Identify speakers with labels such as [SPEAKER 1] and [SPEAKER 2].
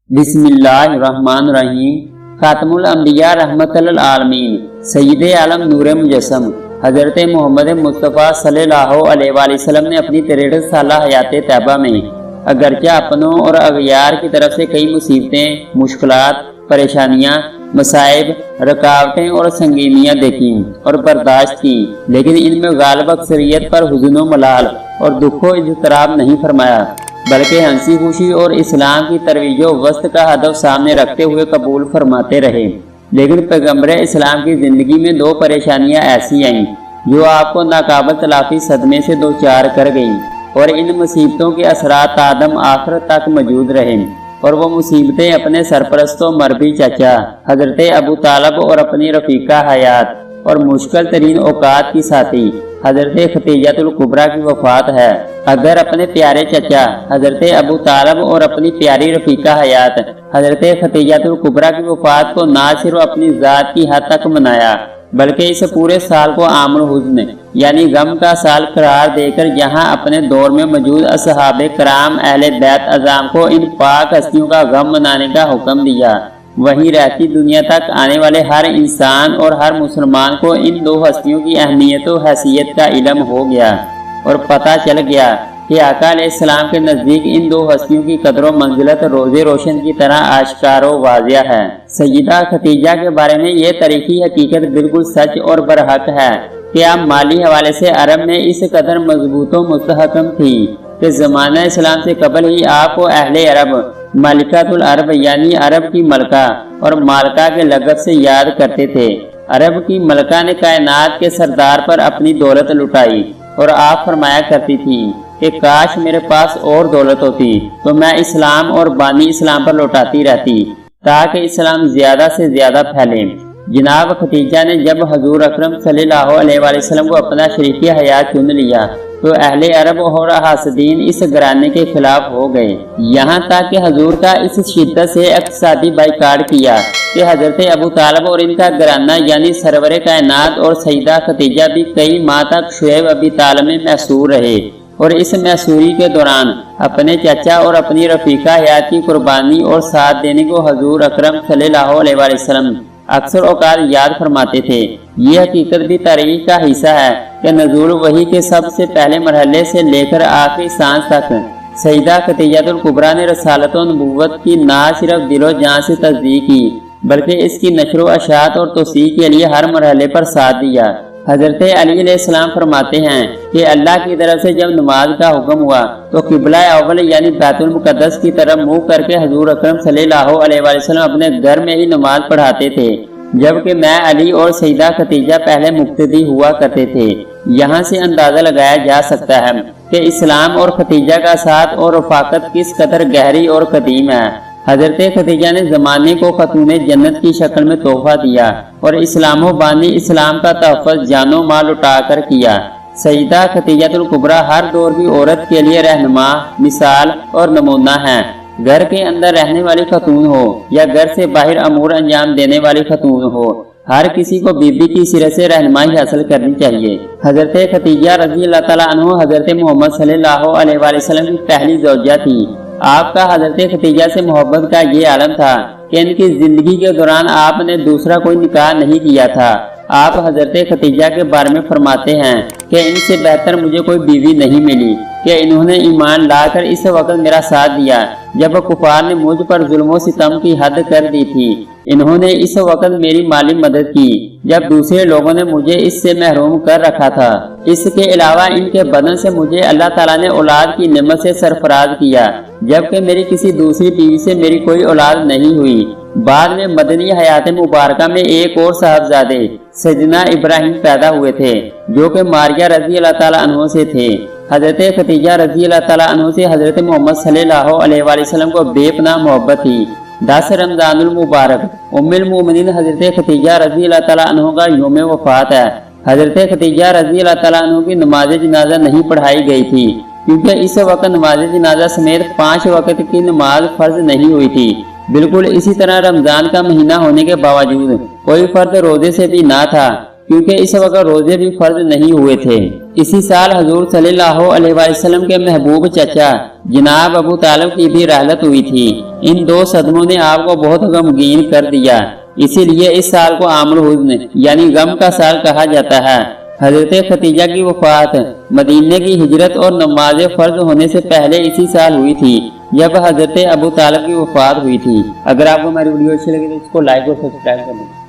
[SPEAKER 1] बिस्मिल्लाहिर्रहमानिर्रहीम। खातमुल अंबिया रहमतल आलमीन सय्यद आलम नूर मुजस्सम हज़रत मोहम्मद मुस्तफ़ा सल्लल्लाहु अलैहि वसल्लम ने अपनी 63 साला हयात तैयबा में अगरचे अपनों और अगयार की तरफ से कई मुसीबतें, मुश्किलात, परेशानियां, मसाइब, रुकावटें और संगीनियां देखी और बर्दाश्त की, लेकिन इनमें गालिब अक्सरियत पर हुज़्न मलाल और दुखो इज़्तिराब नहीं फरमाया, बल्कि हंसी खुशी और इस्लाम की तरवीजो वस्त का हदफ सामने रखते हुए कबूल फरमाते रहे। लेकिन पैगम्बर इस्लाम की ज़िंदगी में दो परेशानियां ऐसी आईं जो आपको नाकाबिल तलाफी सदमे से दो चार कर गईं, और इन मुसीबतों के असरात आदम आखिर तक मौजूद रहे। और वो मुसीबतें अपने सरपरस्तों मरबी चचा हज़रत अबू तालब और अपनी रफ़ीका हयात और मुश्किल तरीन औकात की साथी हज़रत खतीजतुल कुबरा की वफ़ात है। अगर अपने प्यारे चचा हज़रत अबू तालब और अपनी प्यारी रफ़ीका हयात हज़रत खतीजतुल कुबरा की वफ़ात को ना सिर्फ अपनी ज़ात की हद तक मनाया, बल्कि इस पूरे साल को आमुल हुज़्न यानी गम का साल करार देकर जहां अपने दौर में मौजूद असहाबे कराम अहले बैत अज़ाम को इन पाक हस्तियों का गम मनाने का हुक्म दिया, वहीं रहती दुनिया तक आने वाले हर इंसान और हर मुसलमान को इन दो हस्तियों की अहमियत और हैसियत का इल्म हो गया और पता चल गया कि आका अलैहिस्सलाम के नज़दीक इन दो हस्तियों की कदर व मंजिलत रोज़े रोशन की तरह आश्कार व वाज़िया है। सय्यदा खतीजा के बारे में ये तारीखी हकीकत बिल्कुल सच और बरहक है कि आप माली हवाले से अरब में इस कदर मजबूत व मुस्तहकम थी कि ज़माना इस्लाम से कबल ही आपको अहले अरब मलिकातुल अरब यानी अरब की मलका और मालका के लक़ब से याद करते थे। अरब की मलका ने कायनात के सरदार पर अपनी दौलत लुटाई और आप फरमाया करती थी कि काश मेरे पास और दौलत होती तो मैं इस्लाम और बानी इस्लाम पर लौटाती रहती ताकि इस्लाम ज्यादा से ज्यादा फैले। जनाब खतीजा ने जब हजूर अकरम सल्लल्लाहु अलैहि वसल्लम को अपना शरीक हयात चुन लिया तो अहले अरब और हासदीन इस घराने के खिलाफ हो गए, यहाँ तक कि हजूर का इस शिद्दत से इक़्तिसादी बाइकाट किया कि हजरत अबू तालब और इनका घराना यानी सरवरे कायनात और सईदा खतीजा भी कई माह तक शुएब अबी तालिब में महसूर रहे। और इस महसूरी के दौरान अपने चाचा और अपनी रफ़ीका हयात की कुर्बानी और साथ देने को हजूर अकरम सल्लल्लाहु अलैहि वसल्लम अक्सर औकात याद फरमाते थे। ये हकीकत भी तारीख का हिस्सा है कि नज़ूल वही के सबसे पहले मरहले से लेकर आखिरी सांस तक सईदा खतीजतुल कुबरा ने रसालत और नबूवत की ना सिर्फ दिलो जान से तस्दीक की, बल्कि इसकी नशर व अशात और तौसीक़ के लिए हर मरहले पर साथ दिया। हज़रत अली अलैहिस्सलाम फरमाते हैं कि अल्लाह की तरफ से जब नमाज का हुक्म हुआ तो किबला अव्वल यानी बैतुल मुक़द्दस की तरफ मुँह करके हजूर अकरम सल्लल्लाहु अलैहि वसल्लम अपने घर में ही नमाज पढ़ाते थे, जबकि मैं अली और सईदा खतीजा पहले मुक्तदी हुआ करते थे। यहाँ से अंदाज़ा लगाया जा सकता है कि इस्लाम और खतीजा का साथ और रफ़ाकत किस कदर गहरी और कदीम है। हजरत खतीजा ने ज़माने को खतूने जन्नत की शक्ल में तोहफा दिया और इस्लाम बानी इस्लाम का तहफ़्फ़ुज़ जानो माल उठा कर किया। सईदा खतीजतुल कुबरा हर दौर की औरत के लिए रहनुमा, मिसाल और नमूना है। घर के अंदर रहने वाली खतून हो या घर से बाहर अमूर अंजाम देने वाली खतून हो, हर किसी को बीबी की सिरे से रहनुमाई हासिल करनी चाहिए। हजरत खतीजा रज़ी अल्लाह तआला अन्हा हजरत मोहम्मद सल्लल्लाहु अलैहि वसल्लम की पहली ज़ौजा थी। आपका हजरत खतीजा से मोहब्बत का ये आलम था कि इनकी जिंदगी के दौरान आपने दूसरा कोई निकाह नहीं किया था। आप हजरत खतीजा के बारे में फरमाते हैं कि इनसे बेहतर मुझे कोई बीवी नहीं मिली कि इन्होंने ईमान लाकर इस वक्त मेरा साथ दिया जब कुफार ने मुझ पर जुल्म सितम की हद कर दी थी। इन्होंने इस वक्त मेरी माली मदद की जब दूसरे लोगों ने मुझे इससे महरूम कर रखा था। इसके अलावा इनके बदन से मुझे अल्लाह ताला ने औलाद की नेमत से सरफराज किया, जबकि मेरी किसी दूसरी बीवी से मेरी कोई औलाद नहीं हुई। बाद में मदनी हयात मुबारका में एक और साहबजादे सैयदना इब्राहिम पैदा हुए थे जो कि मारिया रज़ी अल्लाह ताला अन्हा से थे। हजरत खतीजा रज़ी अल्लाह ताला अन्हा से हजरत मोहम्मद सल्लल्लाहु अलैहि वसल्लम को बेपनाह मोहब्बत थी। 10 रमज़ानुल मुबारक उम्मुल मोमिनीन हजरत खतीजा रज़ी अल्लाह ताला अन्हा का यौम वफ़ात है। हजरत खतीजा रज़ी अल्लाह ताला अन्हा की नमाज जनाजा नहीं पढ़ाई गई थी क्योंकि इस वक्त नमाज जनाजा समेत 5 वक्त की नमाज फर्ज नहीं हुई थी। बिल्कुल इसी तरह रमजान का महीना होने के बावजूद कोई फर्द रोजे से भी ना था। क्योंकि इस वक्त रोजे भी फर्ज नहीं हुए थे। इसी साल हजूर सल्लल्लाहु अलैहि वसल्लम के महबूब चचा जनाब अबू तालिब की भी रहलत हुई थी। इन दो सदमों ने आपको बहुत गमगीन कर दिया, इसीलिए इस साल को आमुल हुज़्न यानी गम का साल कहा जाता है। हजरत खतीजा की वफात मदीने की हिजरत और नमाज फर्ज होने से पहले इसी साल हुई थी, जब हजरत अबू तालिब की वफात हुई थी। अगर आपको हमारी वीडियो अच्छी लगी तो इसको लाइक और सब्सक्राइब कर दें।